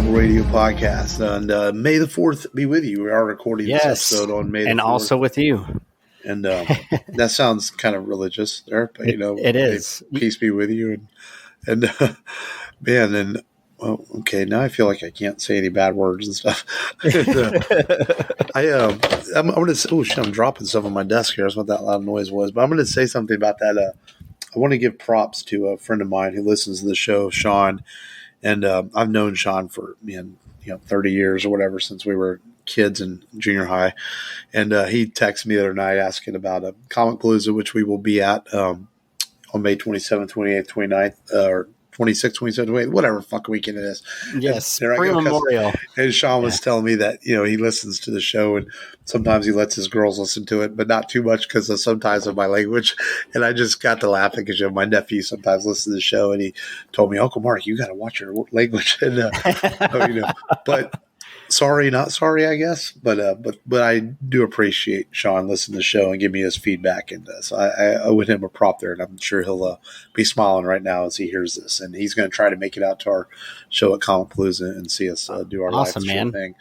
Rebel Radio podcast. And May the 4th be with you. We are recording this episode on May the 4th. And also with you. And that sounds kind of religious there, but it is. Peace be with you. And man, and well, okay, now I feel like I can't say any bad words and stuff. I'm going to say, oh shit, I'm dropping stuff on my desk here. That's what that loud noise was. But I'm going to say something about that. I want to give props to a friend of mine who listens to the show, Sean. And I've known Sean for 30 years or whatever, since we were kids in junior high. And he texted me the other night asking about a Comic Palooza, which we will be at on May 27th, 28th, 29th, or 26th, 27th, 28th, whatever fuck weekend it is. Yes, pre-memorial. And Sean was telling me that, he listens to the show and sometimes he lets his girls listen to it, but not too much because of sometimes of my language. And I just got to laughing because my nephew sometimes listens to the show and he told me, Uncle Mark, you got to watch your language. And, but sorry, not sorry, I guess. But I do appreciate Sean listening to the show and give me his feedback. And so I owe him a prop there. And I'm sure he'll be smiling right now as he hears this. And he's going to try to make it out to our show at Comic Palooza and see us do our live stream thing.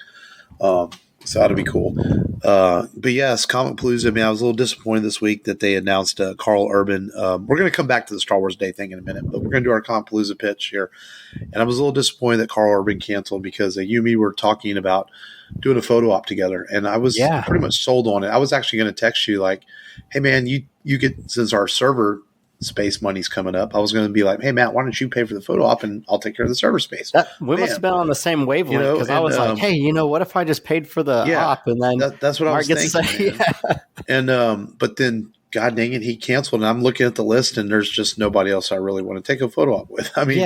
So that'll be cool. But yes, Comic Palooza. I mean, I was a little disappointed this week that they announced Carl Urban. We're going to come back to the Star Wars Day thing in a minute, but we're going to do our Comic Palooza pitch here. And I was a little disappointed that Carl Urban canceled because you and me were talking about doing a photo op together, and I was pretty much sold on it. I was actually going to text you like, "Hey man, you get, since our server space money's coming up, I was going to be like, hey Matt, why don't you pay for the photo op and I'll take care of the server space." We must have been on the same wavelength because I was like, hey, what if I just paid for the op and then that's what Mark I was thinking. And but then God dang it, he canceled, and I'm looking at the list and there's just nobody else I really want to take a photo op with. I mean,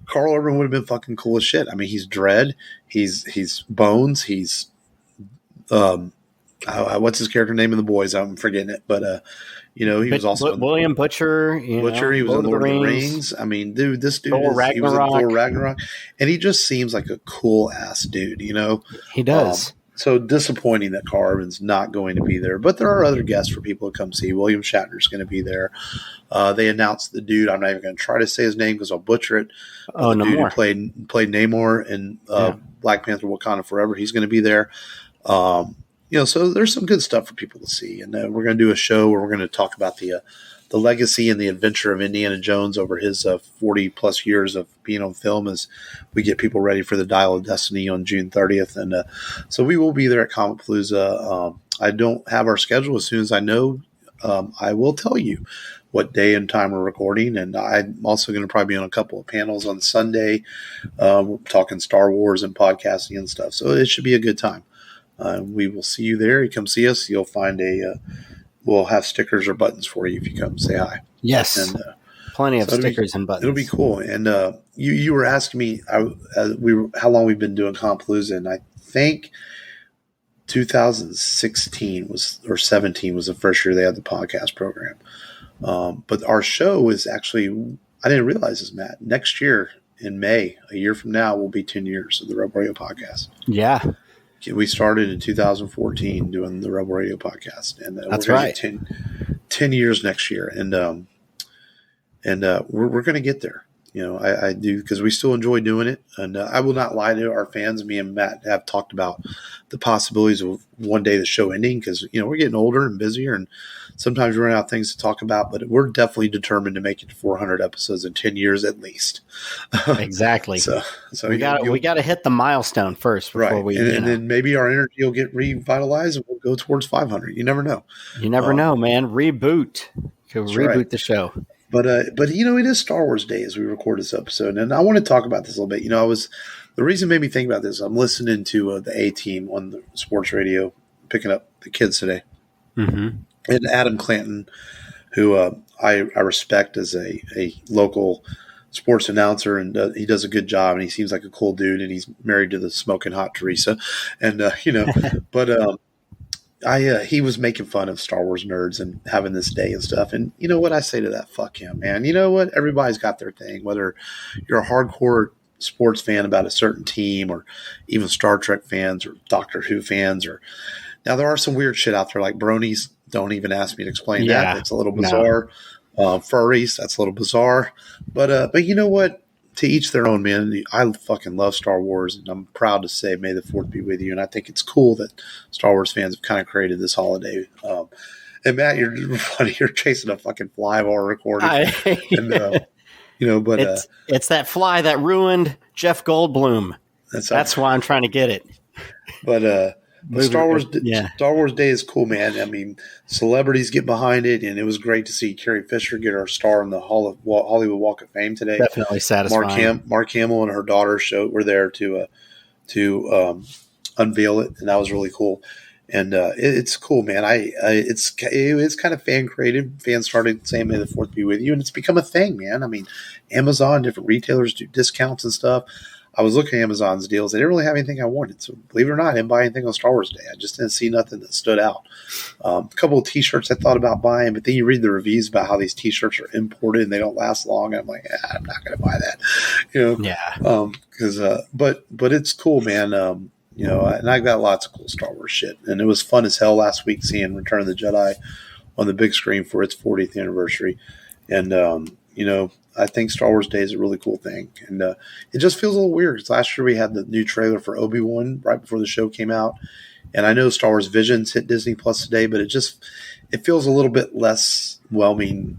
Carl Urban would have been fucking cool as shit. I mean, he's Dredd, he's Bones, he's what's his character name in The Boys? I'm forgetting it, but he was also William Butcher. He was in Lord of the Rings. I mean, dude, this dude he was in Thor Ragnarok, and he just seems like a cool ass dude. He does. So disappointing that Carl Urban's not going to be there, but there are other guests for people to come see. William Shatner's going to be there. They announced the dude. I'm not even going to try to say his name because I'll butcher it. The dude who played Namor in Black Panther: Wakanda Forever. He's going to be there. So there's some good stuff for people to see. And we're going to do a show where we're going to talk about the legacy and the adventure of Indiana Jones over his 40-plus years of being on film as we get people ready for the Dial of Destiny on June 30th. And so we will be there at Comic Palooza. I don't have our schedule. As soon as I know, I will tell you what day and time we're recording. And I'm also going to probably be on a couple of panels on Sunday. We're talking Star Wars and podcasting and stuff. So it should be a good time. We will see you there. You come see us. You'll find we'll have stickers or buttons for you if you come say hi. Yes. And plenty of stickers and buttons. It'll be cool. And you were asking me how long we've been doing Palooza, and I think 2016 or 17 was the first year they had the podcast program. But our show is actually, I didn't realize this, Matt. Next year in May, a year from now, will be 10 years of the Rebel Radio podcast. Yeah. We started in 2014 doing the Rebel Radio podcast, and that's we're right. 10 years next year, and we're going to get there. I do, because we still enjoy doing it, and I will not lie to our fans. Me and Matt have talked about the possibilities of one day the show ending because we're getting older and busier, and sometimes we run out of things to talk about. But we're definitely determined to make it to 400 episodes in 10 years at least. Exactly. So we got to hit the milestone first before we. And then maybe our energy will get revitalized and we'll go towards 500. You never know. You never know, man. Reboot. Reboot the show. But it is Star Wars Day as we record this episode, and I want to talk about this a little bit. The reason it made me think about this. I'm listening to the A-Team on the sports radio, picking up the kids today, and Adam Clanton, who I respect as a local sports announcer, and he does a good job, and he seems like a cool dude, and he's married to the smoking hot Teresa, and but. He was making fun of Star Wars nerds and having this day and stuff. And you know what I say to that? Fuck him, man. You know what? Everybody's got their thing, whether you're a hardcore sports fan about a certain team or even Star Trek fans or Doctor Who fans. Now there are some weird shit out there like bronies. Don't even ask me to explain that. It's a little bizarre. Furries, that's a little bizarre. But you know what? to each their own, man. I fucking love Star Wars, and I'm proud to say may the 4th be with you. And I think it's cool that Star Wars fans have kind of created this holiday. And Matt, you're funny. You're chasing a fucking fly while we're recording. But it's that fly that ruined Jeff Goldblum. That's why I'm trying to get it. But Star Wars Day is cool, man. I mean, celebrities get behind it, and it was great to see Carrie Fisher get her star on the Hollywood Walk of Fame today. Definitely satisfying. Mark Hamill and her daughter were there to unveil it, and that was really cool. And it's cool, man. It's kind of fan created. Fans started saying "May the 4th be with you," and it's become a thing, man. I mean, Amazon, different retailers do discounts and stuff. I was looking at Amazon's deals. They didn't really have anything I wanted. So believe it or not, I didn't buy anything on Star Wars Day. I just didn't see nothing that stood out. A couple of T-shirts I thought about buying, but then you read the reviews about how these T-shirts are imported and they don't last long. And I'm like, I'm not going to buy that. Yeah. But it's cool, man. And I got lots of cool Star Wars shit. And it was fun as hell last week seeing Return of the Jedi on the big screen for its 40th anniversary. And, I think Star Wars Day is a really cool thing. And it just feels a little weird because last year we had the new trailer for Obi-Wan right before the show came out. And I know Star Wars Visions hit Disney Plus today, but it feels a little bit less whelming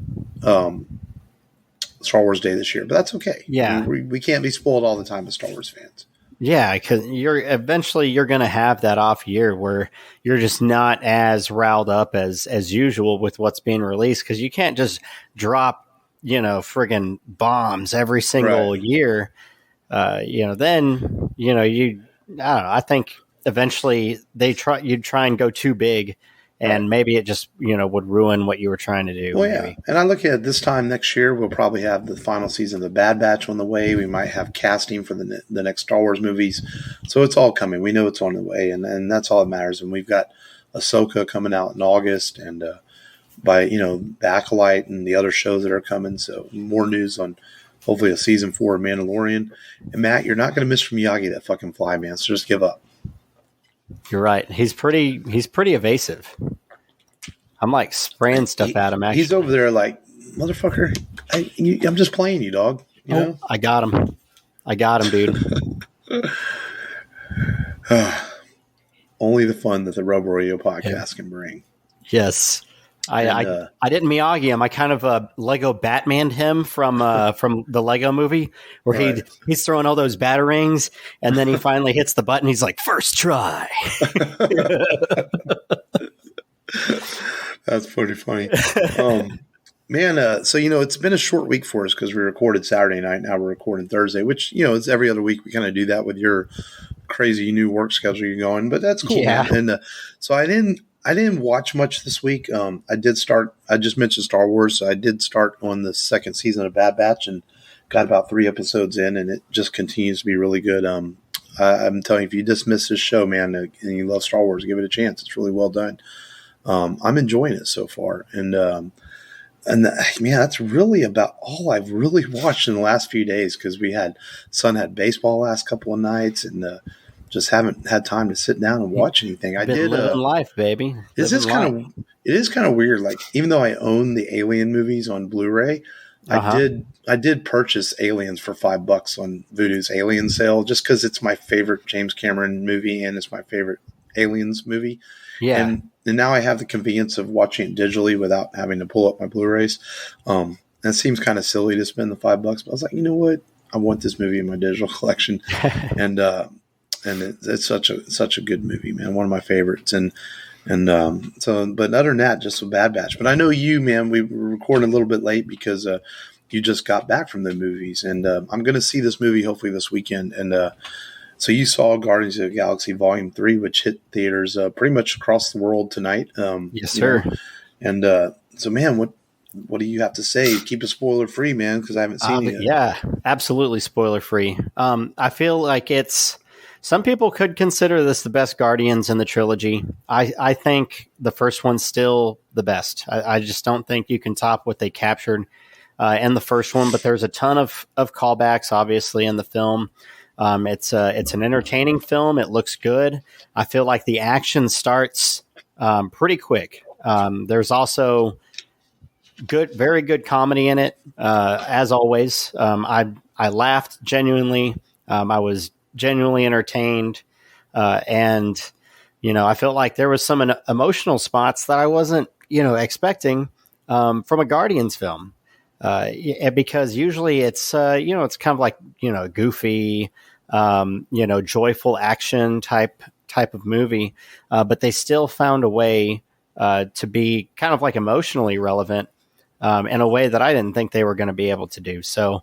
Star Wars Day this year. But that's okay. Yeah. I mean, we can't be spoiled all the time as Star Wars fans. Yeah, because you're going to have that off year where you're just not as riled up as usual with what's being released because you can't just drop friggin' bombs every single year. I don't know. I think eventually you'd try and go too big. And maybe it just, would ruin what you were trying to do. Well, maybe. Yeah. And I look at this time next year, we'll probably have the final season of The Bad Batch on the way. We might have casting for the next Star Wars movies. So it's all coming. We know it's on the way. And that's all that matters. And we've got Ahsoka coming out in August and by, Acolyte and the other shows that are coming. So more news on hopefully a season 4 of Mandalorian. And Matt, you're not going to miss from Miyagi that fucking fly, man. So just give up. You're right. He's pretty evasive. I'm like spraying stuff at him. Actually, he's over there like, motherfucker. I'm just playing you, dog. You know? I got him, dude. Only the fun that the Rebel Radio podcast can bring. Yes. I didn't Miyagi him. I kind of Lego Batmaned him from the Lego movie where he's throwing all those batarangs and then he finally hits the button. He's like, first try. That's pretty funny. Man, so, it's been a short week for us because we recorded Saturday night. Now we're recording Thursday, which, it's every other week. We kind of do that with your crazy new work schedule you're going, but that's cool. Yeah. Man. And so I didn't watch much this week. I just mentioned Star Wars, so I did start on the second season of Bad Batch and got about 3 episodes in, and it just continues to be really good. I'm telling you, if you dismiss this show, man, and you love Star Wars, give it a chance. It's really well done. I'm enjoying it so far. And that's really about all I've really watched in the last few days because son had baseball last couple of nights and just haven't had time to sit down and watch anything. I did living life, baby. It is kind of weird. Like even though I own the Alien movies on Blu-ray, I did purchase Aliens for $5 on Vudu's Alien sale just because it's my favorite James Cameron movie and it's my favorite Aliens movie. Yeah. And now I have the convenience of watching it digitally without having to pull up my Blu-rays. That seems kind of silly to spend the $5, but I was like, you know what? I want this movie in my digital collection. And it's such a good movie, man. One of my favorites. But other than that, just a Bad Batch. But I know you, man, we were recording a little bit late because you just got back from the movies. And I'm going to see this movie hopefully this weekend. And so you saw Guardians of the Galaxy Volume 3, which hit theaters pretty much across the world tonight. Yes, sir. And so, man, what do you have to say? Keep it spoiler free, man, because I haven't seen it yet. Yeah, absolutely spoiler free. I feel like some people could consider this the best Guardians in the trilogy. I think the first one's still the best. I just don't think you can top what they captured in the first one, but there's a ton of callbacks, obviously, in the film. It's an entertaining film. It looks good. I feel like the action starts pretty quick. There's also very good comedy in it, as always. I laughed genuinely. I was genuinely entertained. And, I felt like there was some emotional spots that I wasn't, expecting from a Guardians film. Because usually it's, it's kind of like, goofy, joyful action type of movie. But they still found a way to be kind of like emotionally relevant in a way that I didn't think they were going to be able to do. So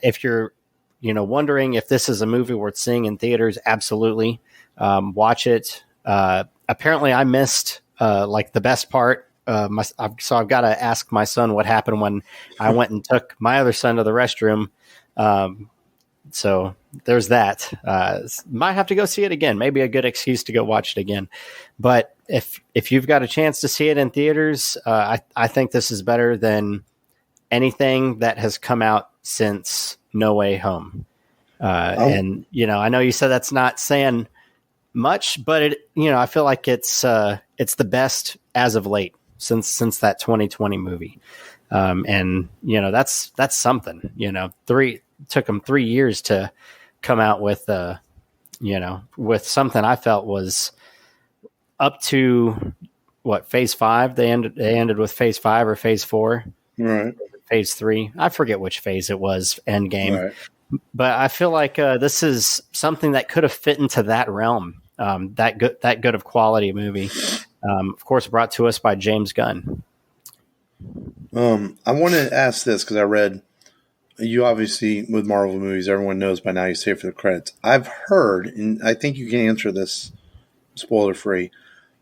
if you're, wondering if this is a movie worth seeing in theaters, absolutely. Watch it. Apparently I missed like the best part. So I've got to ask my son what happened when I went and took my other son to the restroom. So there's that. Might have to go see it again. Maybe a good excuse to go watch it again. But if you've got a chance to see it in theaters, I think this is better than anything that has come out since No Way Home. And I know you said that's not saying much, but I feel like it's the best as of late since that 2020 movie. And that's something. Took them 3 years to come out with with something I felt was up to phase 5. They ended with phase 5 or phase 4, right? Phase 3. I forget which phase it was. Endgame. Right. But I feel like this is something that could have fit into that realm. That good of quality movie. Of course, brought to us by James Gunn. I want to ask this because I read you obviously with Marvel movies, everyone knows by now you save for the credits. I've heard, and I think you can answer this spoiler free,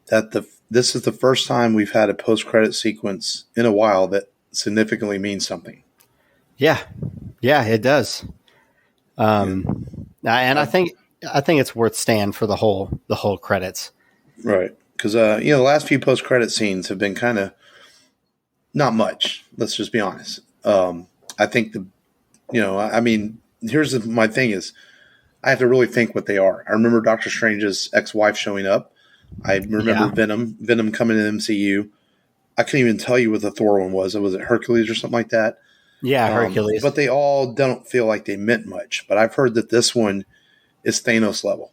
that this is the first time we've had a post-credit sequence in a while that significantly means something. Yeah, it does. And I think it's worth staying for the whole credits. Right. Because, the last few post-credit scenes have been kind of not much. Let's just be honest. I think here's my thing is I have to really think what they are. I remember Doctor Strange's ex-wife showing up. I remember Venom coming to the MCU. I couldn't even tell you what the Thor one was. Was it Hercules or something like that? Yeah, Hercules. But they all don't feel like they meant much. But I've heard that this one is Thanos level.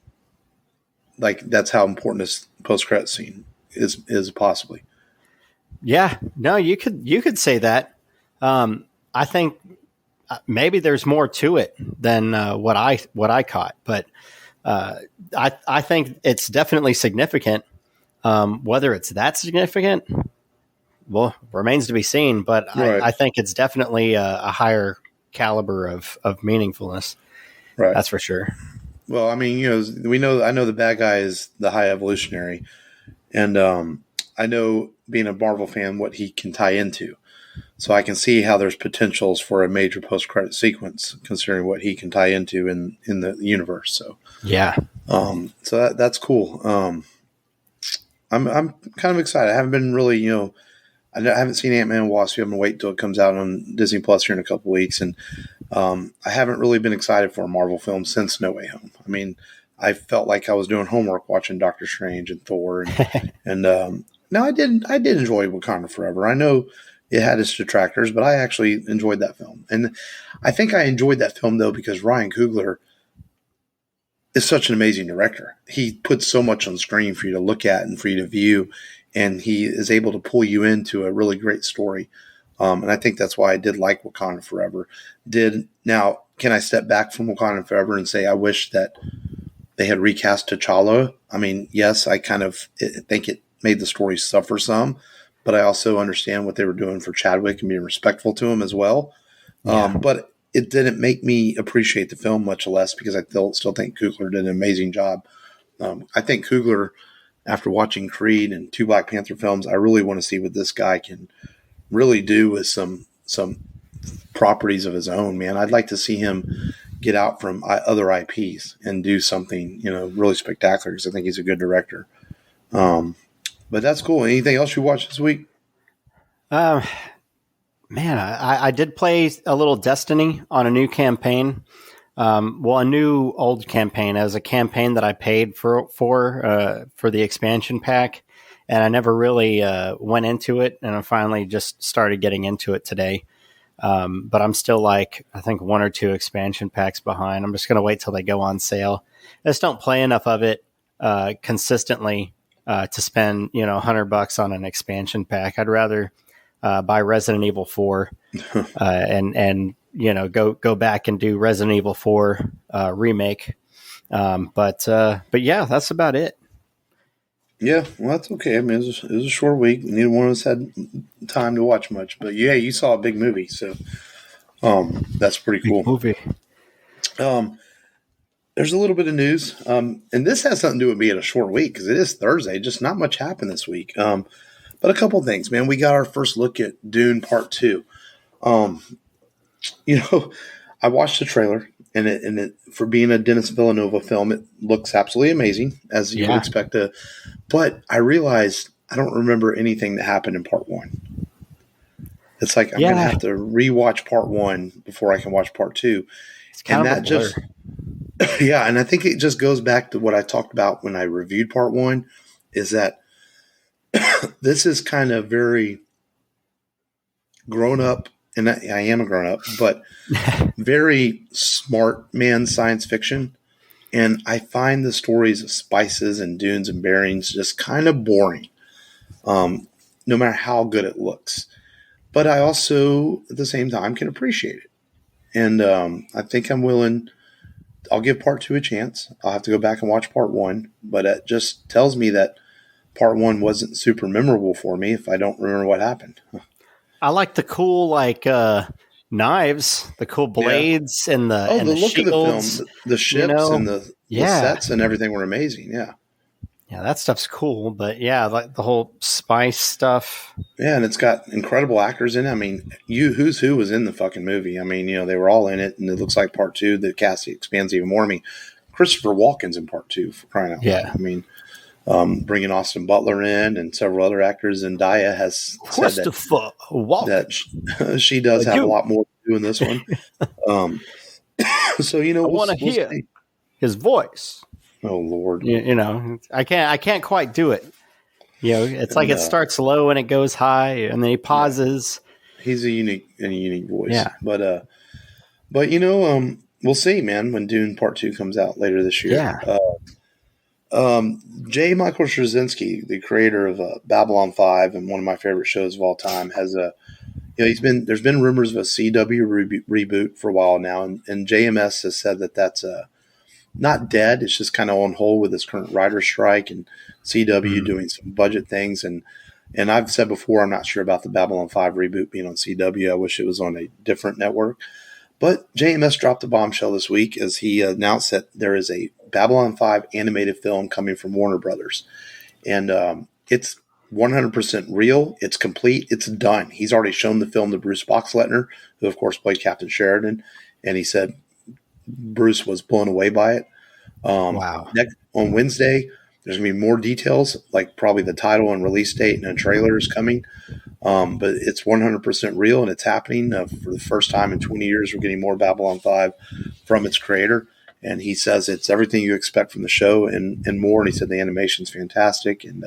Like, that's how important this post-credit scene is possibly. Yeah. No, you could say that. I think maybe there's more to it than what I caught. But I think it's definitely significant. Whether it's that significant, well, remains to be seen. But right. I think it's definitely a higher caliber of meaningfulness. Right. That's for sure. Well, I mean, I know the bad guy is the High Evolutionary, and I know, being a Marvel fan, what he can tie into. So I can see how there's potentials for a major post-credit sequence, considering what he can tie into in the universe. So yeah, so that's cool. I'm kind of excited. I haven't been really, I haven't seen Ant-Man and Wasp. I'm gonna wait until it comes out on Disney Plus here in a couple weeks, and I haven't really been excited for a Marvel film since No Way Home. I mean, I felt like I was doing homework watching Doctor Strange and Thor, and no, I did enjoy Wakanda Forever. I know it had its detractors, but I actually enjoyed that film. And I think I enjoyed that film, though, because Ryan Coogler is such an amazing director. He puts so much on screen for you to look at and for you to view, and he is able to pull you into a really great story. And I think that's why I did like Wakanda Forever. Now, can I step back from Wakanda Forever and say I wish that they had recast T'Challa? I mean, yes, I kind of think it made the story suffer some, but I also understand what they were doing for Chadwick and being respectful to him as well. Yeah. But it didn't make me appreciate the film much less because I still think Coogler did an amazing job. I think Coogler, after watching Creed and 2 Black Panther films, I really want to see what this guy can really do with some properties of his own, man. I'd like to see him get out from other IPs and do something, really spectacular, because I think he's a good director. But that's cool. Anything else you watched this week? Man, I did play a little Destiny on a new campaign. A new old campaign as a campaign that I paid for the expansion pack, and I never really went into it, and I finally just started getting into it today. But I'm still like, I think 1 or 2 expansion packs behind. I'm just going to wait till they go on sale. I just don't play enough of it consistently to spend, $100 on an expansion pack. I'd rather buy Resident Evil 4 and go back and do Resident Evil 4 remake. But yeah, that's about it. Yeah, well, that's okay. I mean, it was a short week. Neither one of us had time to watch much. But yeah, you saw a big movie, so that's pretty cool. Big movie. There's a little bit of news, and this has something to do with being a short week because it is Thursday. Just not much happened this week. But a couple of things, man. We got our first look at Dune Part Two. I watched the trailer. And it, for being a Denis Villeneuve film, it looks absolutely amazing, as you would expect. But I realized I don't remember anything that happened in Part 1. It's like I'm going to have to rewatch Part 1 before I can watch Part 2. It's kind of a blur. And I think it just goes back to what I talked about when I reviewed Part 1, is that this is kind of very grown up. And I am a grown-up, but very smart man science fiction. And I find the stories of spices and dunes and bearings just kind of boring, no matter how good it looks. But I also, at the same time, can appreciate it. And I think I'll give Part 2 a chance. I'll have to go back and watch Part 1. But it just tells me that Part 1 wasn't super memorable for me if I don't remember what happened. I like the cool knives, the cool blades, and the look shields, of the film, the ships and the sets and everything were amazing. Yeah, that stuff's cool. But like the whole spice stuff. Yeah, and it's got incredible actors in it. I mean, who's who was in the fucking movie? I mean, they were all in it, and it looks like Part 2. The cast expands even more. I mean, Christopher Walken's in Part 2 for crying out loud. I mean. Bringing Austin Butler in and several other actors, and Daya has said that she does have a lot more to do in this one. So I want to hear his voice. Oh Lord, I can't quite do it. It's like it starts low and it goes high, and then he pauses. He's a unique voice. But we'll see, man, when Dune Part 2 comes out later this year. J. Michael Straczynski, the creator of Babylon 5 and one of my favorite shows of all time, has there's been rumors of a CW reboot for a while now, and JMS has said that that's not dead. It's just kind of on hold with this current writer's strike and CW doing some budget things. And I've said before, I'm not sure about the Babylon 5 reboot being on CW. I wish it was on a different network. But JMS dropped a bombshell this week as he announced that there is a Babylon 5 animated film coming from Warner Brothers. And it's 100% real. It's complete. It's done. He's already shown the film to Bruce Boxleitner, who, of course, played Captain Sheridan. And he said Bruce was blown away by it. Wow. On Wednesday, there's going to be more details, like probably the title and release date and a trailer is coming. But it's 100% real, and it's happening. For the first time in 20 years, we're getting more Babylon 5 from its creator. And he says it's everything you expect from the show and more. And he said the animation's fantastic. And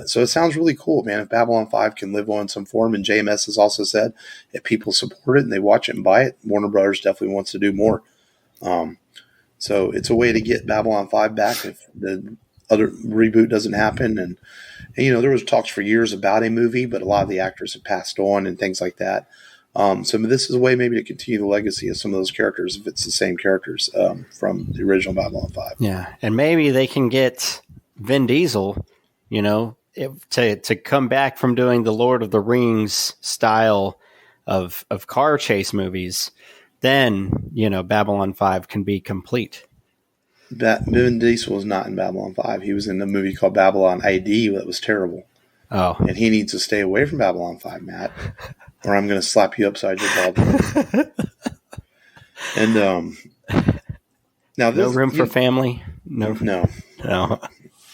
so it sounds really cool, man. If Babylon 5 can live on in some form, and JMS has also said if people support it and they watch it and buy it, Warner Brothers definitely wants to do more. So it's a way to get Babylon 5 back if the other reboot doesn't happen. And there was talks for years about a movie, but a lot of the actors have passed on and things like that. So this is a way maybe to continue the legacy of some of those characters if it's the same characters from the original Babylon 5. Yeah, and maybe they can get Vin Diesel, to come back from doing the Lord of the Rings style of car chase movies. Then, Babylon 5 can be complete. Vin Diesel was not in Babylon 5. He was in a movie called Babylon AD that was terrible. Oh. And he needs to stay away from Babylon 5, Matt, or I'm going to slap you upside your bald head. And now this, no room for family. No.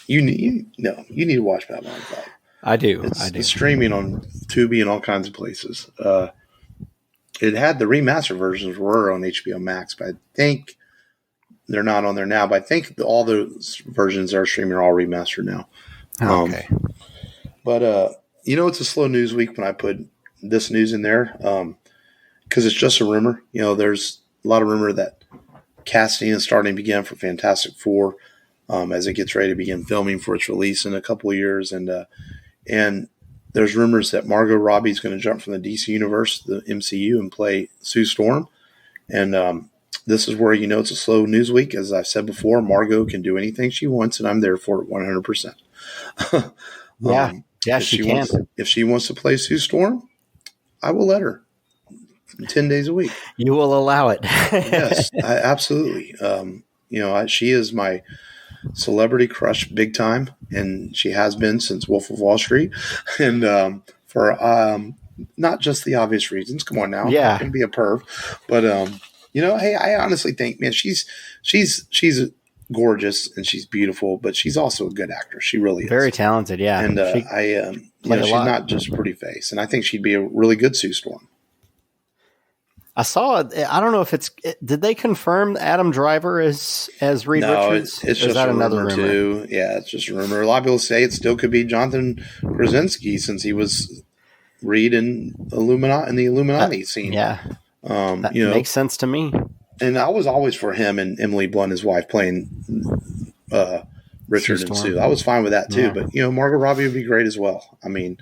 You need to watch Babylon 5. I do. It's streaming on Tubi and all kinds of places. It had the remastered versions were on HBO Max, but I think they're not on there now. But I think all the versions that are streaming are all remastered now. Okay. But it's a slow news week when I put this news in there. because it's just a rumor. There's a lot of rumor that casting is starting to begin for Fantastic Four as it gets ready to begin filming for its release in a couple of years. And there's rumors that Margot Robbie is going to jump from the DC universe to the MCU and play Sue Storm. And this is where it's a slow news week. As I've said before, Margot can do anything she wants, and I'm there for it 100%. She can. If she wants to play Sue Storm, I will let her 10 days a week. You will allow it. Yes, absolutely. She is my celebrity crush big time, and she has been since Wolf of Wall Street. And for not just the obvious reasons. Come on now. Yeah. I can be a perv. But, hey, I honestly think, man, she's gorgeous and she's beautiful, but she's also a good actress. She really is. Very talented, yeah. And she's not just pretty face. And I think she'd be a really good Sue Storm. I saw it. I don't know if did they confirm Adam Driver as Reed Richards? No, it's just another rumor too. Yeah, it's just a rumor. A lot of people say it still could be Jonathan Krasinski since he was Reed in the Illuminati scene. Yeah. That makes sense to me. And I was always for him and Emily Blunt, his wife, playing Richard and Sue. I was fine with that too. Yeah. But, Margot Robbie would be great as well. I mean,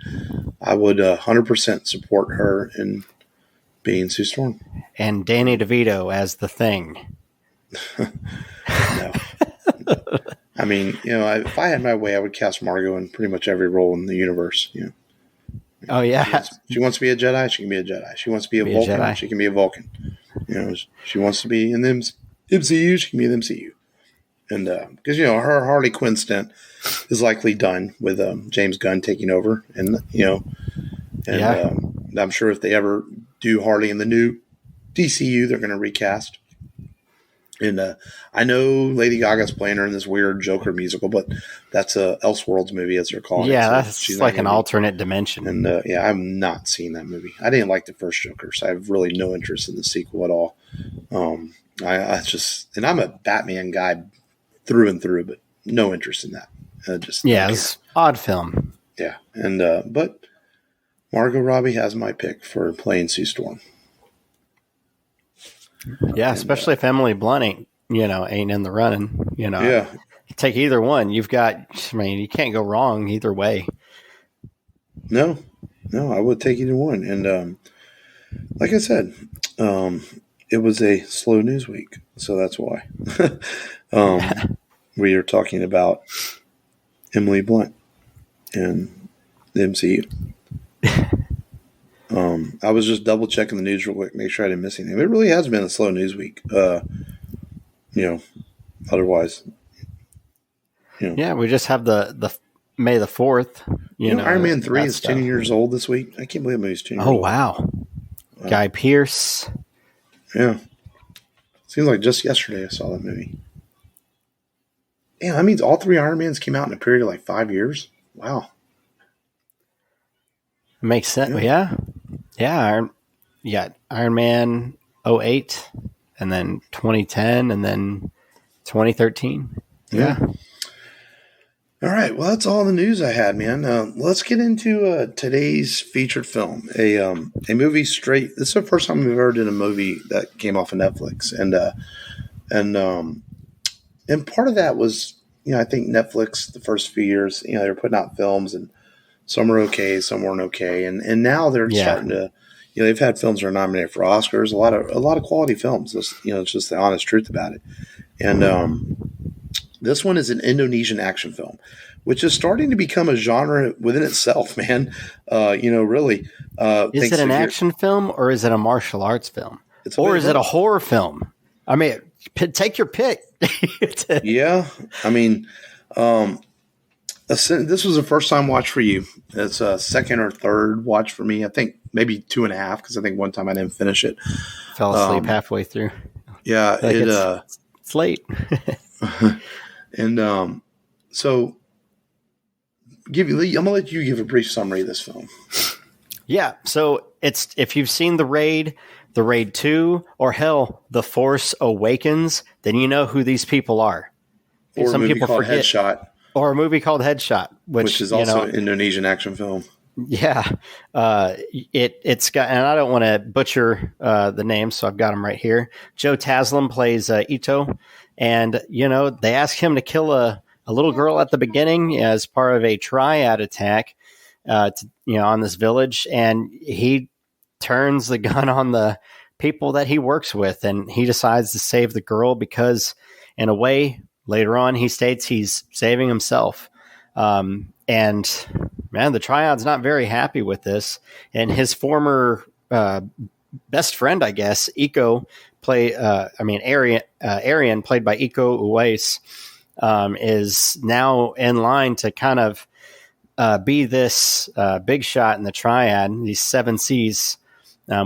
I would 100% support her in being Sue Storm. And Danny DeVito as the Thing. No. I mean, if I had my way, I would cast Margot in pretty much every role in the universe. Oh, yeah. She wants to be a Jedi, she can be a Jedi. She wants to be a Vulcan, she can be a Vulcan. She wants to be in the MCU, she can be in the MCU. And because, her Harley Quinn stint is likely done with James Gunn taking over. And, I'm sure if they ever do Harley in the new DCU, they're going to recast. And I know Lady Gaga's playing her in this weird Joker musical, but that's a Elseworlds movie, as they're calling it. Yeah, that's like an alternate dimension. And I've not seen that movie. I didn't like the first Joker, so I have really no interest in the sequel at all. And I'm a Batman guy through and through, but no interest in that. It's odd film. Yeah, and but Margot Robbie has my pick for playing Sue Storm. Yeah, especially if Emily Blunt ain't in the running. Yeah. Take either one. You can't go wrong either way. No, I would take either one. And like I said, it was a slow news week, so that's why. We are talking about Emily Blunt and the MCU. I was just double checking the news real quick, make sure I didn't miss anything. It really has been a slow news week. Otherwise, Yeah, we just have the May the 4th. Iron Man 3 is 10 years old this week. I can't believe the movie's 10 years old. Oh, wow. Guy Pearce. Yeah. Seems like just yesterday I saw that movie. Damn, that means all three Iron Mans came out in a period of like 5 years. Wow. Makes sense. Yeah. You got Iron Man 08, and then 2010, and then 2013. Yeah. All right. Well, that's all the news I had, man. Let's get into today's featured film, a movie straight. This is the first time we've ever done a movie that came off of Netflix, and part of that was, I think Netflix the first few years, they were putting out films, and some were okay, some weren't okay, and now they're starting to, they've had films that are nominated for Oscars, a lot of quality films. It's just the honest truth about it, and this one is an Indonesian action film, which is starting to become a genre within itself, man. Really. Is it an action film, or is it a martial arts film? Or is it a horror film? I mean, take your pick. Yeah. I mean, this was a first time watch for you. It's a second or third watch for me. I think maybe 2.5, because I think one time I didn't finish it. Fell asleep halfway through. Yeah. It's late. And so I'm going to let you give a brief summary of this film. Yeah. So if you've seen The Raid 2, or hell, The Force Awakens, then you know who these people are. Or some people forget. Headshot. Or a movie called Headshot, which is also an Indonesian action film. Yeah, it's got, and I don't want to butcher the name, so I've got him right here. Joe Taslim plays Ito, and they ask him to kill a little girl at the beginning as part of a Triad attack, on this village, and he turns the gun on the people that he works with, and he decides to save the girl because, in a way, later on he states he's saving himself. And man, the Triad's not very happy with this. And his former best friend, I guess, Arian, played by Iko Uwais, is now in line to kind of be this big shot in the Triad, these 7 Cs,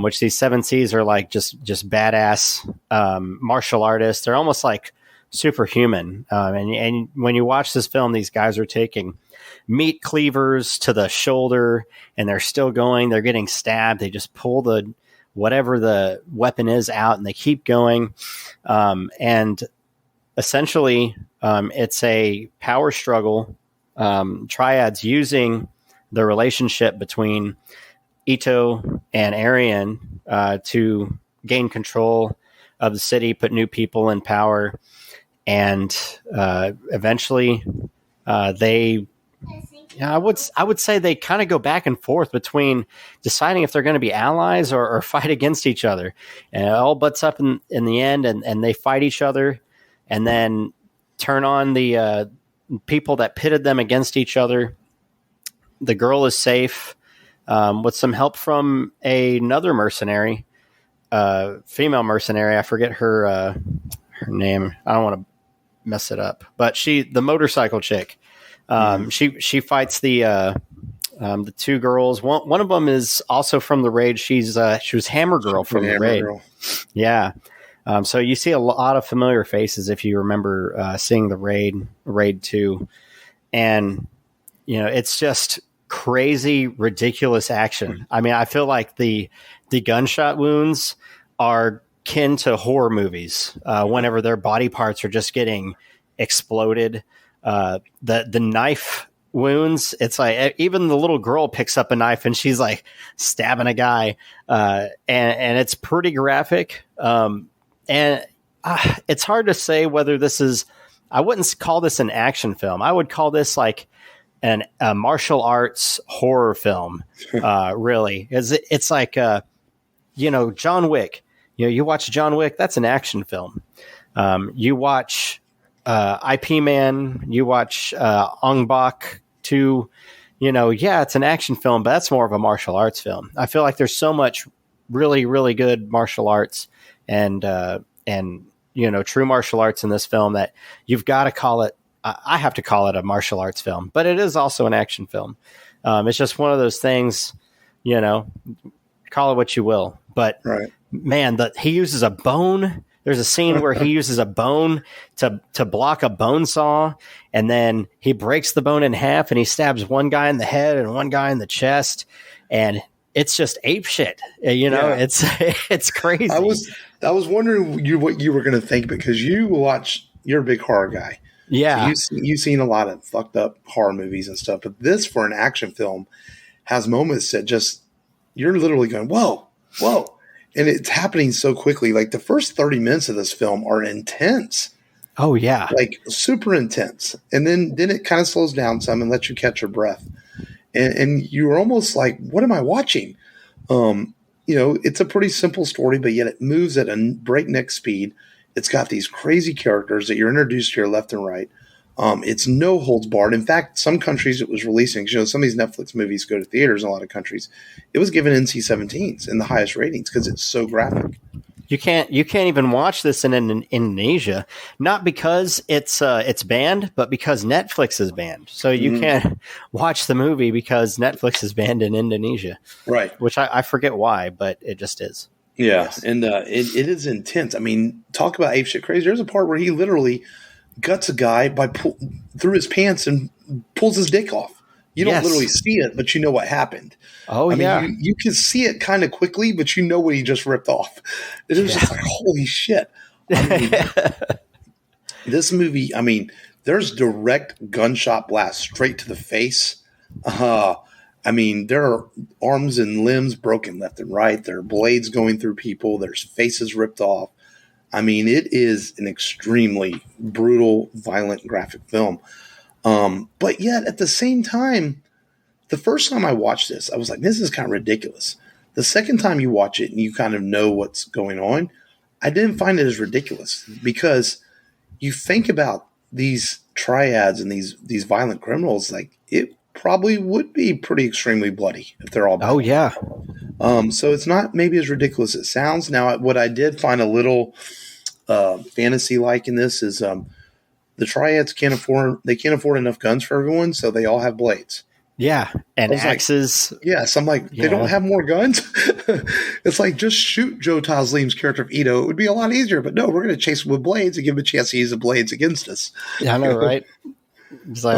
which these 7 Cs are like just badass martial artists. They're almost like superhuman. And when you watch this film, these guys are taking meat cleavers to the shoulder and they're still going. They're getting stabbed. They just pull whatever the weapon is out and they keep going. And essentially, it's a power struggle. Triad's using the relationship between Ito and Arian to gain control of the city, put new people in power, and eventually they. I would say they kind of go back and forth between deciding if they're going to be allies or fight against each other, and it all butts up in the end, and they fight each other, and then turn on the people that pitted them against each other. The girl is safe with some help from another mercenary, female mercenary. I forget her name. I don't want to mess it up, but the motorcycle chick. She fights the 2 girls. One of them is also from the raid. She was Hammer Girl from the raid. Girl. Yeah. So you see a lot of familiar faces if you remember seeing the raid 2, and it's just crazy, ridiculous action. I mean, I feel like the gunshot wounds are kin to horror movies whenever their body parts are just getting exploded. The knife wounds, it's like even the little girl picks up a knife and she's like stabbing a guy, and it's pretty graphic. And it's hard to say whether this is. I wouldn't call this an action film. I would call this like a martial arts horror film. Really, it's like John Wick. You watch John Wick, that's an action film. You watch IP Man, you watch Ong Bak 2, it's an action film, but that's more of a martial arts film. I feel like there's so much really, really good martial arts and true martial arts in this film that you've got to call it. I have to call it a martial arts film, but it is also an action film. It's just one of those things, call it what you will. But right. Man, he uses a bone. There's a scene where he uses a bone to block a bone saw, and then he breaks the bone in half, and he stabs one guy in the head and one guy in the chest, and it's just ape shit. Yeah. It's crazy. I was wondering what you were going to think, because you're a big horror guy. Yeah, so you've seen a lot of fucked up horror movies and stuff, but this, for an action film, has moments that just you're literally going, whoa. And it's happening so quickly. Like the first 30 minutes of this film are intense. Oh yeah. Like super intense. And then it kind of slows down some and lets you catch your breath. And you're almost like, what am I watching? It's a pretty simple story, but yet it moves at a breakneck speed. It's got these crazy characters that you're introduced to your left and right. It's no holds barred. In fact, some countries it was releasing, some of these Netflix movies go to theaters in a lot of countries. It was given NC-17s in the highest ratings because it's so graphic. You can't even watch this in Indonesia, not because it's banned, but because Netflix is banned. So you can't watch the movie because Netflix is banned in Indonesia. Right. Which I forget why, but it just is. Yeah. Yes. And it is intense. I mean, talk about apeshit crazy. There's a part where he literally guts a guy through his pants and pulls his dick off. You don't literally see it, but you know what happened. Oh, mean, you can see it kind of quickly, but you know what he just ripped off. It was just like, holy shit. This movie, there's direct gunshot blast straight to the face. I mean, there are arms and limbs broken left and right. There are blades going through people. There's faces ripped off. I mean, it is an extremely brutal, violent, graphic film. But yet, at the same time, the first time I watched this, I was like, this is kind of ridiculous. The second time you watch it and you kind of know what's going on, I didn't find it as ridiculous because you think about these triads and these violent criminals, like it probably would be pretty extremely bloody if they're all bad. Oh, yeah. So it's not maybe as ridiculous as it sounds. Now, what I did find a little fantasy-like in this is the triads can't afford enough guns for everyone, so they all have blades. Yeah, and axes. Like, yes, I'm like, they don't have more guns? It's like, just shoot Joe Taslim's character of Ito. It would be a lot easier, but no, we're going to chase him with blades and give him a chance to use the blades against us. Yeah, I know, right? It's like,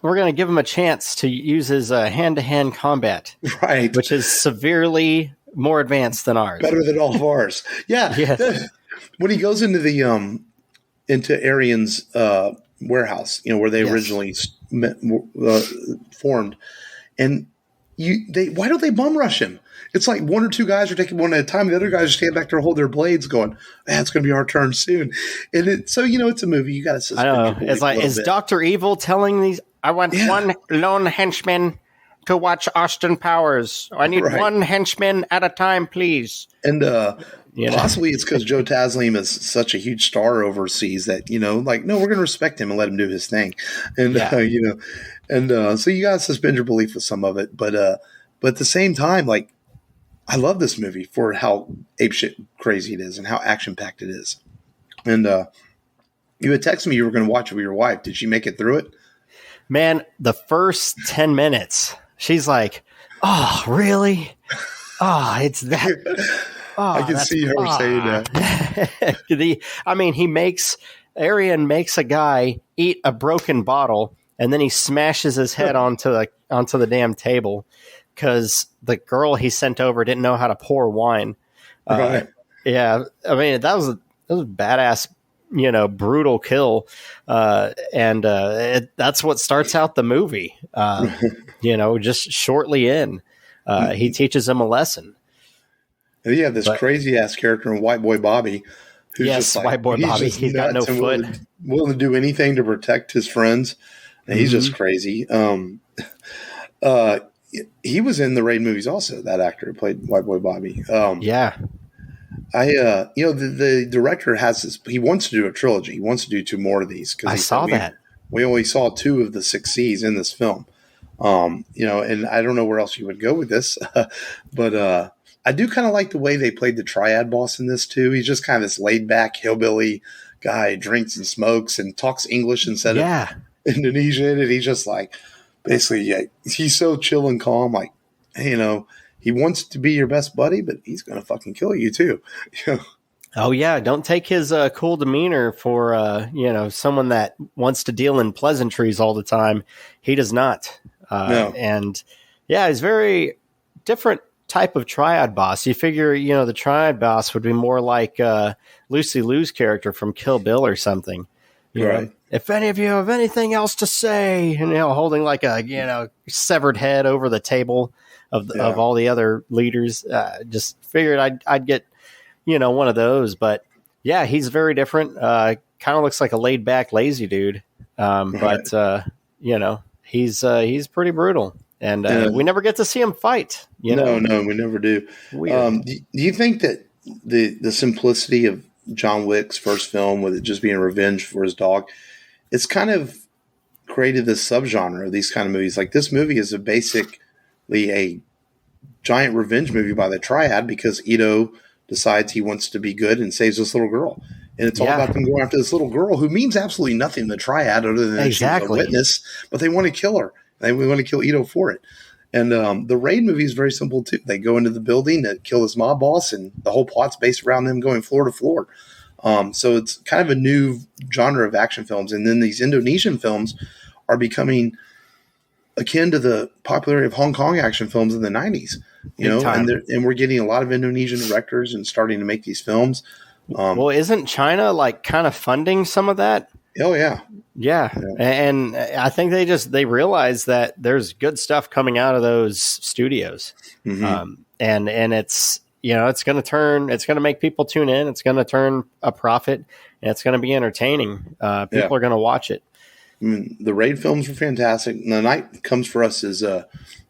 we're going to give him a chance to use his hand-to-hand combat. Right. Which is severely more advanced than ours. Better than all of ours. Yeah. Yes. When he goes into the into Arian's warehouse, where they originally formed, and why don't they bum rush him? It's like one or two guys are taking one at a time. The other guys stand back there, hold their blades, going, "It's going to be our turn soon." And it's a movie. You got to suspend. I know. It's like, is Dr. Evil telling these? I want one lone henchman to watch Austin Powers. I need one henchman at a time, please. And possibly it's because Joe Taslim is such a huge star overseas that, no, we're going to respect him and let him do his thing. And, so you got to suspend your belief with some of it. But at the same time, I love this movie for how apeshit crazy it is and how action-packed it is. And you had texted me you were going to watch it with your wife. Did she make it through it? Man, the first 10 minutes, she's like, "Oh, really? Oh, it's that." Oh, I can see her saying that. Arian makes a guy eat a broken bottle, and then he smashes his head onto the damn table because the girl he sent over didn't know how to pour wine. Right. Yeah, I mean that was a badass, brutal kill, and that's what starts out the movie. Just shortly in, he teaches him a lesson. And you have this crazy ass character in White Boy Bobby, who's just like, White Boy Bobby. He's got no foot, willing to do anything to protect his friends. And he's just crazy. He was in the Raid movies also. That actor who played White Boy Bobby. The director has this. He wants to do a trilogy. He wants to do 2 more of these. I saw that. We only saw 2 of the 6 C's in this film. And I don't know where else you would go with this, but I do kind of like the way they played the Triad boss in this too. He's just kind of this laid back hillbilly guy, drinks and smokes and talks English instead of Indonesian. And he's just like, basically, he's so chill and calm. Like, he wants to be your best buddy, but he's going to fucking kill you too. Oh yeah. Don't take his cool demeanor for, someone that wants to deal in pleasantries all the time. He does not. No. And he's very different type of Triad boss. You figure, the Triad boss would be more like Lucy Liu's character from Kill Bill or something. You know, if any of you have anything else to say, and holding like a severed head over the table of all the other leaders. Just figured I'd get one of those, but he's very different. Kind of looks like a laid back, lazy dude, but he's pretty brutal. And we never get to see him fight. No, we never do. Do you think that the simplicity of John Wick's first film, with it just being revenge for his dog, it's kind of created this subgenre of these kind of movies? Like, this movie is basically a giant revenge movie by the Triad because Ito decides he wants to be good and saves this little girl. And it's all about them going after this little girl who means absolutely nothing to the Triad other than that she's a witness, but they want to kill her. And we want to kill Ito for it. And the Raid movie is very simple, too. They go into the building to kill this mob boss, and the whole plot's based around them going floor to floor. So it's kind of a new genre of action films. And then these Indonesian films are becoming akin to the popularity of Hong Kong action films in the 90s. And we're getting a lot of Indonesian directors and starting to make these films. Well, isn't China kind of funding some of that? Oh, yeah. Yeah. And I think they realize that there's good stuff coming out of those studios. Mm-hmm. And it's, it's going to make people tune in. It's going to turn a profit, and it's going to be entertaining. People are going to watch it. I mean, the Raid films were fantastic. The Night Comes for Us is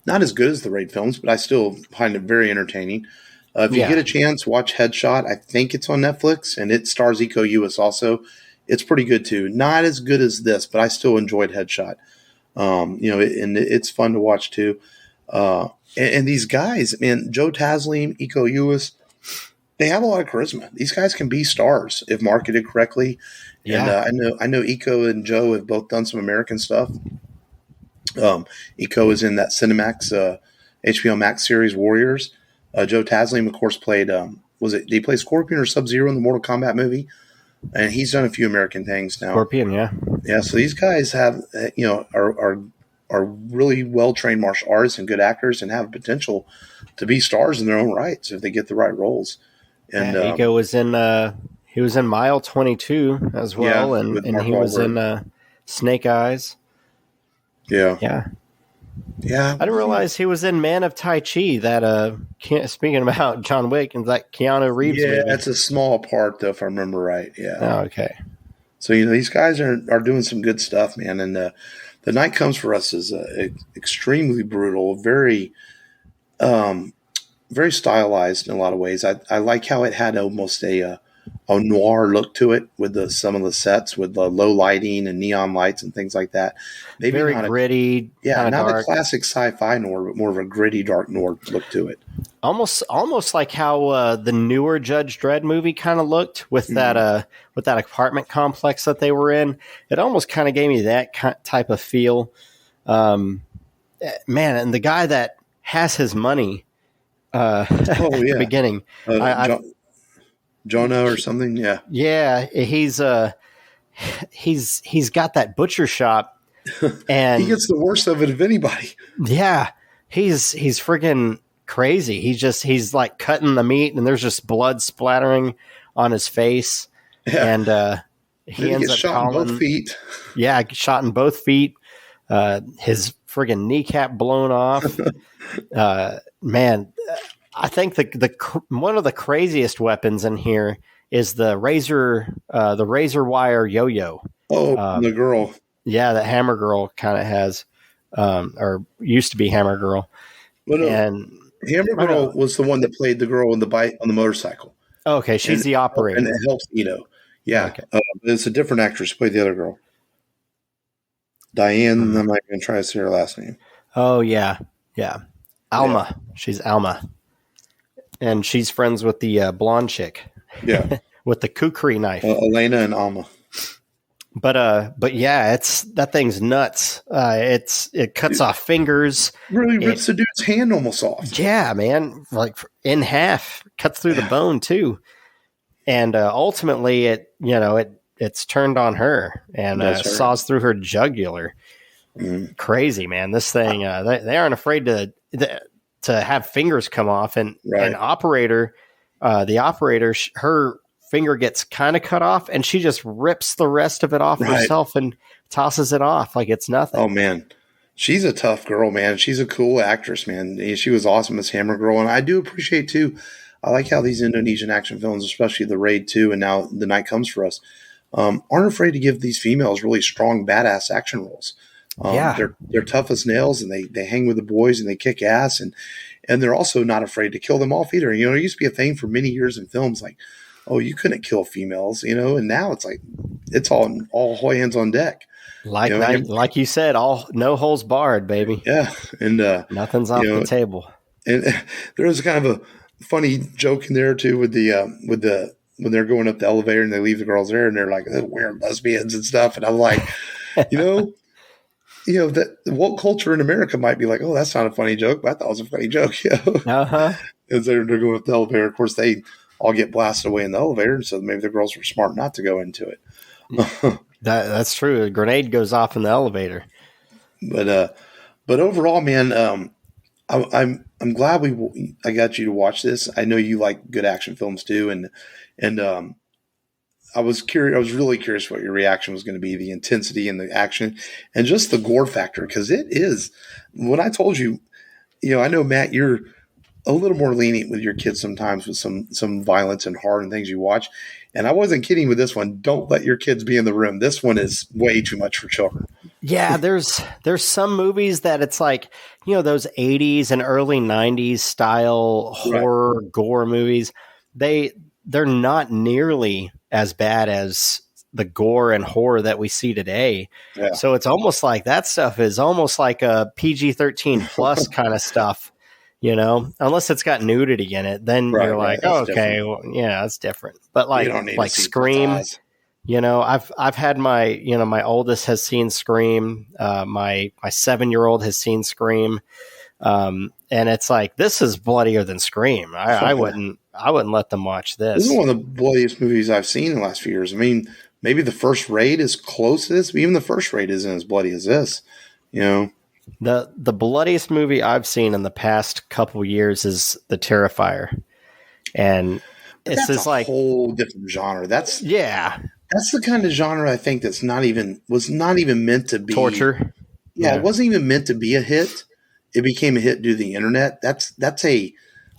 not as good as the Raid films, but I still find it very entertaining. If you get a chance, watch Headshot. I think it's on Netflix, and it stars Iko Uwais also. It's pretty good too. Not as good as this, but I still enjoyed Headshot. And it's fun to watch too. And these guys, man, Joe Taslim, Iko Uwais, they have a lot of charisma. These guys can be stars if marketed correctly. Yeah. And I know Iko and Joe have both done some American stuff. Iko is in that Cinemax HBO Max series Warriors. Joe Taslim, of course, played did he play Scorpion or Sub-Zero in the Mortal Kombat movie? And he's done a few American things now. Scorpion, yeah. Yeah, so these guys have are really well-trained martial artists and good actors and have potential to be stars in their own rights if they get the right roles. And Iko was in Mile 22 as well, and he was in Snake Eyes. Yeah. Yeah. Yeah. I didn't realize he was in Man of Tai Chi, that speaking about John Wick, and that Keanu Reeves movie. Yeah, that's a small part, though, if I remember right. Yeah. Oh, okay. So, these guys are doing some good stuff, man. And The Night Comes for Us is extremely brutal, very very stylized in a lot of ways. I like how it had almost a noir look to it with some of the sets with the low lighting and neon lights and things like that. Maybe very gritty. Not dark. a classic sci-fi noir, but more of a gritty, dark noir look to it. Almost like how the newer Judge Dredd movie kind of looked with that apartment complex that they were in. It almost kind of gave me that type of feel. Man, and the guy that has his money at the beginning. Jonah or something, yeah. Yeah, he's got that butcher shop, and he gets the worst of it of anybody. Yeah, he's friggin' crazy. He's like cutting the meat, and there's just blood splattering on his face, and he ends up shot in both feet. Yeah, shot in both feet. His friggin' kneecap blown off. Man. I think the one of the craziest weapons in here is the razor wire yo-yo. Oh, the girl. Yeah, that Hammer Girl kind of has, or used to be Hammer Girl. Well, and Hammer Girl was the one that played the girl on the motorcycle. Okay, she's the operator, and it helps Ito. Yeah, okay. It's a different actress who played the other girl. Diane. I'm not going to try to say her last name. Oh yeah. Alma. Yeah. She's Alma. And she's friends with the blonde chick. Yeah. With the kukri knife. Elena and Alma. But yeah, that thing's nuts. It cuts off fingers. Really rips the dude's hand almost off. Yeah, man. Like in half. Cuts through the bone too. And ultimately it's turned on her and saws through her jugular. Crazy, man. This thing, they aren't afraid to have fingers come off, and an operator, her finger gets kind of cut off, and she just rips the rest of it off herself and tosses it off like it's nothing. Oh man, she's a tough girl, man. She's a cool actress, man. She was awesome as Hammer Girl, and I do appreciate too. I like how these Indonesian action films, especially The Raid 2 and now The Night Comes for Us, aren't afraid to give these females really strong, badass action roles. They're tough as nails, and they hang with the boys and they kick ass, and they're also not afraid to kill them off either. It used to be a thing for many years in films, like, oh, you couldn't kill females, and now it's like it's all hands on deck. Like you said, all no holes barred, baby. Yeah, and nothing's off the table. And there was kind of a funny joke in there too with the when they're going up the elevator and they leave the girls there and they're like, oh, we're lesbians and stuff, and I'm like, that woke culture in America might be like, oh, that's not a funny joke, but I thought it was a funny joke. As they're going up the elevator, of course, they all get blasted away in the elevator, and so maybe the girls were smart not to go into it. That's true. A grenade goes off in the elevator. But overall, man, I'm glad I got you to watch this. I know you like good action films too, and I was curious. I was really curious what your reaction was going to be, the intensity and the action, and just the gore factor, because it is. When I told you, I know, Matt, you're a little more lenient with your kids sometimes with some violence and horror and things you watch, and I wasn't kidding with this one. Don't let your kids be in the room. This one is way too much for children. Yeah, there's some movies that it's like, those 80s and early 90s style horror gore movies. They're not nearly as bad as the gore and horror that we see today. Yeah. So it's almost like that stuff is almost like a PG-13 plus kind of stuff, unless it's got nudity in it. Then you're like, oh, okay, well, yeah, that's different. But like Scream, I've had my oldest has seen Scream. My 7-year-old has seen Scream. And it's like, this is bloodier than Scream. I wouldn't let them watch this. This is one of the bloodiest movies I've seen in the last few years. I mean, maybe the first Raid is close to this, but even the first Raid isn't as bloody as this. The bloodiest movie I've seen in the past couple years is The Terrifier, and it's just like a whole different genre. That's the kind of genre I think was not even meant to be torture. Yeah, it wasn't even meant to be a hit. It became a hit due to the internet. That's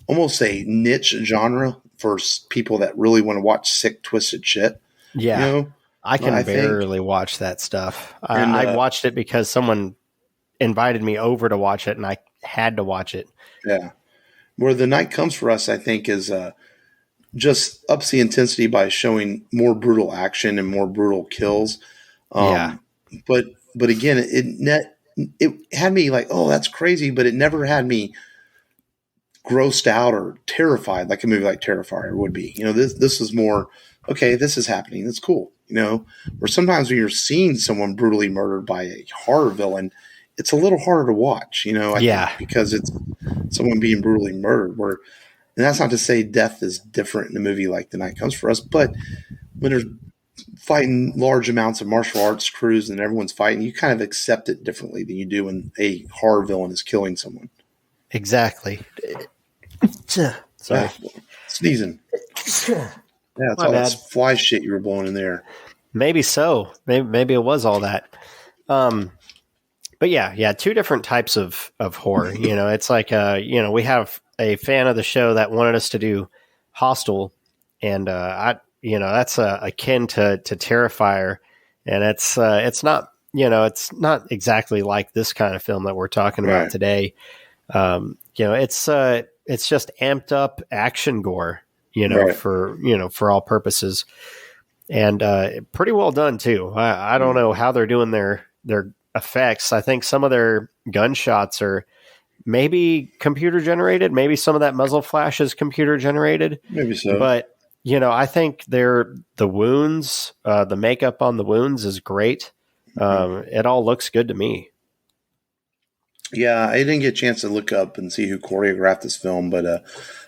almost a niche genre for people that really want to watch sick, twisted shit. Yeah, I can barely watch that stuff. I watched it because someone invited me over to watch it, and I had to watch it. Yeah, where The Night Comes for Us, I think, is just ups the intensity by showing more brutal action and more brutal kills. But again, it had me like, oh, that's crazy, but it never had me grossed out or terrified like a movie like Terrifier would be. This is more, okay, this is happening. That's cool. Where sometimes when you're seeing someone brutally murdered by a horror villain, it's a little harder to watch, I think, because it's someone being brutally murdered. And that's not to say death is different in a movie like The Night Comes for Us, but when there's fighting large amounts of martial arts crews and everyone's fighting, you kind of accept it differently than you do when a horror villain is killing someone. Exactly. Sorry. Sneezing. Yeah, that's all that fly shit you were blowing in there. Maybe so. Maybe it was all that. But yeah, two different types of horror. It's like, we have a fan of the show that wanted us to do Hostel, and that's akin to Terrifier, and it's not, it's not exactly like this kind of film that we're talking about today. It's just amped up action gore, for all purposes, and pretty well done too. I don't know how they're doing their effects. I think some of their gunshots are maybe computer generated. Maybe some of that muzzle flash is computer generated. Maybe so. But, I think the wounds, the makeup on the wounds is great. It all looks good to me. Yeah, I didn't get a chance to look up and see who choreographed this film, but I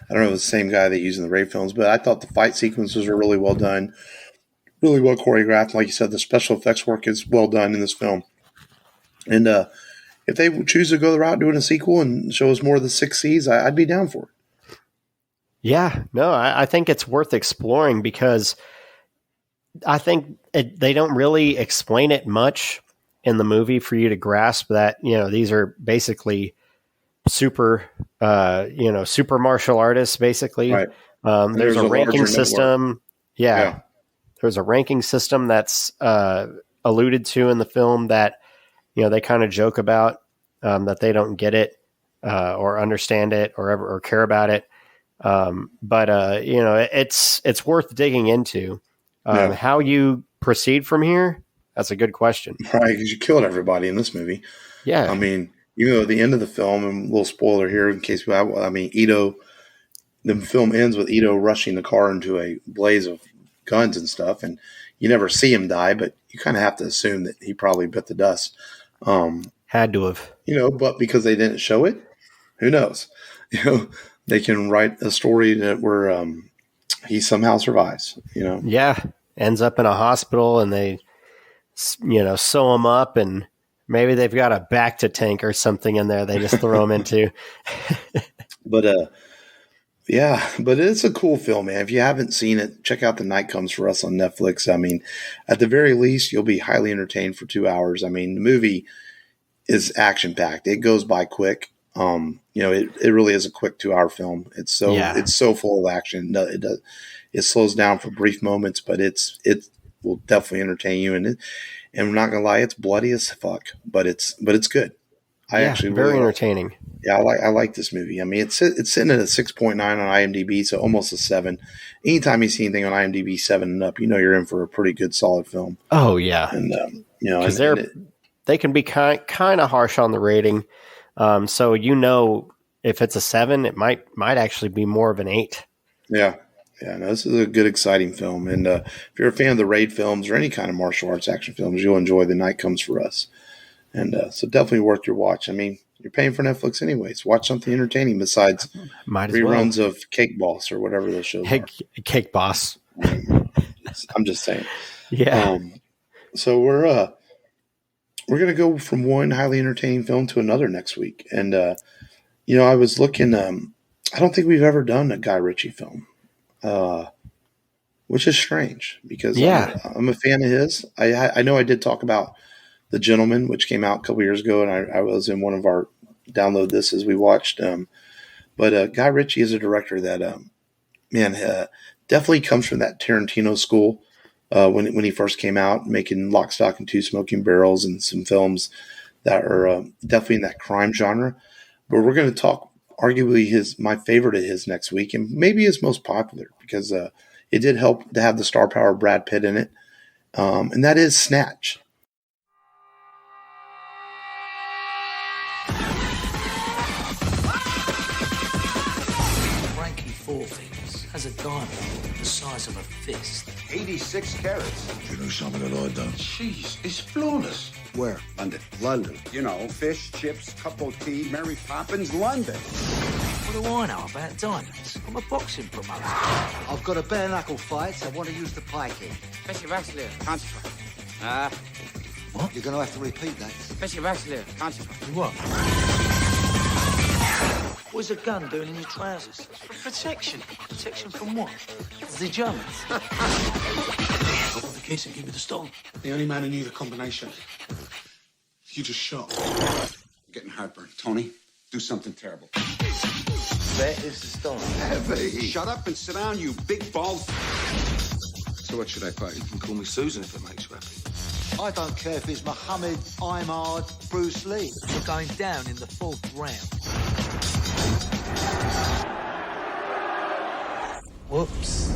don't know if it's the same guy they use in the Raid films, but I thought the fight sequences were really well done, really well choreographed. Like you said, the special effects work is well done in this film. And if they choose to go the route doing a sequel and show us more of the 6 C's, I'd be down for it. Yeah, no, I think it's worth exploring because I think they don't really explain it much in the movie for you to grasp that, these are basically super martial artists, basically. Right. There's a ranking system. Yeah. There's a ranking system that's alluded to in the film that, they kind of joke about, that they don't get it or understand it or care about it. But it's worth digging into. How you proceed from here, that's a good question. Right, because you killed everybody in this movie. Yeah. I mean, even though at the end of the film, and a little spoiler here in case Ito, the film ends with Ito rushing the car into a blaze of guns and stuff, and you never see him die, but you kind of have to assume that he probably bit the dust. Had to have. But because they didn't show it, who knows? They can write a story where he somehow survives, Yeah. Ends up in a hospital and they, sew him up and maybe they've got a Bacta tank or something in there they just throw him into. But Yeah, but it's a cool film, man. If you haven't seen it, check out The Night Comes for Us on Netflix. I mean, at the very least, you'll be highly entertained for 2 hours. I mean, the movie is action packed. It goes by quick. It really is a quick 2 hour film. It's so full of action. No, it slows down for brief moments, but it will definitely entertain you. And I'm not gonna lie, it's bloody as fuck, but it's good. Actually very entertaining. Yeah, I like this movie. I mean, it's sitting at a 6.9 on IMDb, so almost a 7. Anytime you see anything on IMDb 7 and up, you're in for a pretty good, solid film. Oh yeah, and because they can be kind of harsh on the rating. So if it's a 7, it might actually be more of an 8. Yeah. Yeah, no, this is a good, exciting film. And if you're a fan of the raid films or any kind of martial arts action films, you'll enjoy The Night Comes for Us. And so definitely worth your watch. I mean, you're paying for Netflix anyways. Watch something entertaining besides reruns of Cake Boss or whatever those shows are. Cake Boss. I'm just saying. Yeah. So we're going to go from one highly entertaining film to another next week. And, I was looking, I don't think we've ever done a Guy Ritchie film. Which is strange because I'm a fan of his. I know I did talk about The Gentleman, which came out a couple years ago, and I was in one of our download this as we watched. But Guy Ritchie is a director that, definitely comes from that Tarantino school. When he first came out, making Lock, Stock, and Two Smoking Barrels and some films that are definitely in that crime genre. But we're going to talk arguably my favorite of his next week, and maybe his most popular because it did help to have the star power of Brad Pitt in it, and that is Snatch. Frankie Four Fingers has a diamond the size of a fist. 86 carats. Do you know something that I've done? Jeez, it's flawless. Where? London. London. Fish, chips, cup of tea, Mary Poppins, London. What do I know about diamonds? I'm a boxing promoter. I've got a bare knuckle fight. I want to use the pie key. Special wrestler, concentrate. What? You're going to have to repeat that. Special wrestler, concentrate. What? What's a gun doing in your trousers? For protection. Protection from what? The Germans. Open the case and give me the stone. The only man who knew the combination. You just shot. I'm getting heartburn. Tony, do something terrible. Where is the stone? Heavy. Shut up and sit down, you big bald. So what should I play? You can call me Susan if it makes you happy. I don't care if it's Muhammad, Imad, Bruce Lee. You're going down in the 4th round. Whoops.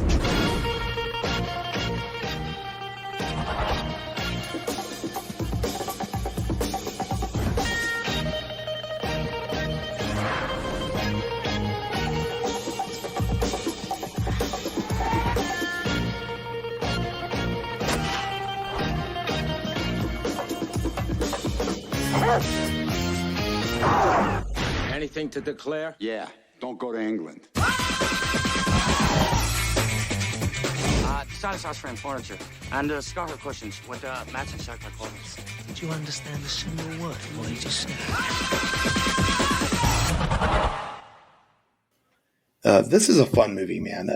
Anything to declare? Yeah, don't go to England. Stylish house frame furniture and scarfer cushions with matching circular covers. Did you understand a single word of what he just said? This is a fun movie, man.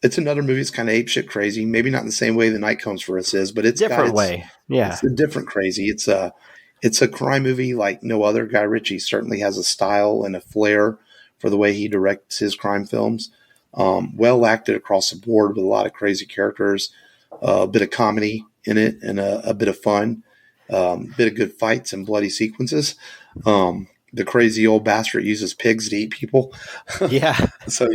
It's another movie that's kind of apeshit crazy. Maybe not in the same way The Night Comes for Us is, but it's different way. Yeah, it's a different crazy. It's a crime movie like no other. Guy Ritchie certainly has a style and a flair for the way he directs his crime films. Well acted across the board with a lot of crazy characters, a bit of comedy in it, and a bit of fun, bit of good fights and bloody sequences. The crazy old bastard uses pigs to eat people. Yeah. So,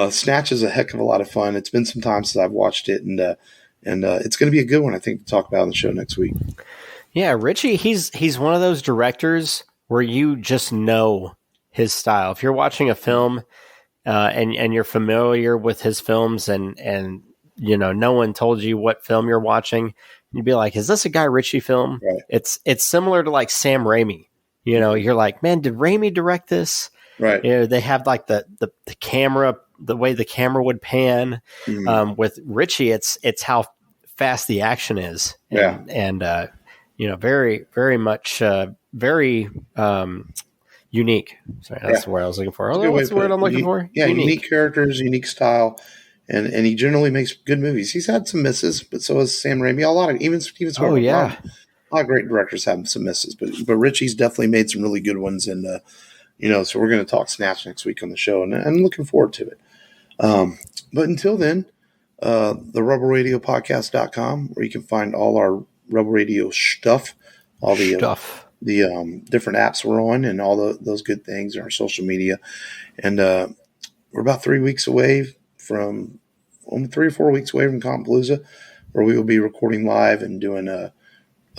Snatch is a heck of a lot of fun. It's been some time since I've watched it, and it's going to be a good one, I think, to talk about on the show next week. Yeah, Ritchie, he's one of those directors where you just know his style. If you're watching a film and you're familiar with his films and no one told you what film you're watching, you'd be like, is this a Guy Ritchie film? Right. It's similar to like Sam Raimi. You're like, man, did Raimi direct this? Right. They have like the camera, the way the camera would pan. Mm-hmm. With Ritchie, it's how fast the action is. And very, very much, very Unique. Sorry, that's the word I was looking for. What's the word I'm looking for? Yeah, unique characters, unique style, and he generally makes good movies. He's had some misses, but so has Sam Raimi. A lot of even Steven Spielberg. A lot of great directors have some misses, but Ritchie's definitely made some really good ones. And so we're going to talk Snatch next week on the show, and I'm looking forward to it. But until then, the rebelradiopodcast.com, where you can find all our Rebel Radio stuff, all the different apps we're on, and all those good things, and our social media. And we're about 3 weeks away from 3 or 4 weeks away from Compalooza, where we will be recording live and doing a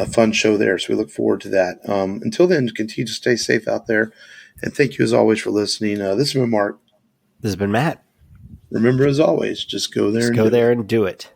fun show there. So we look forward to that. Until then, continue to stay safe out there. And thank you as always for listening. This has been Mark. This has been Matt. Remember, as always, just go there and do it.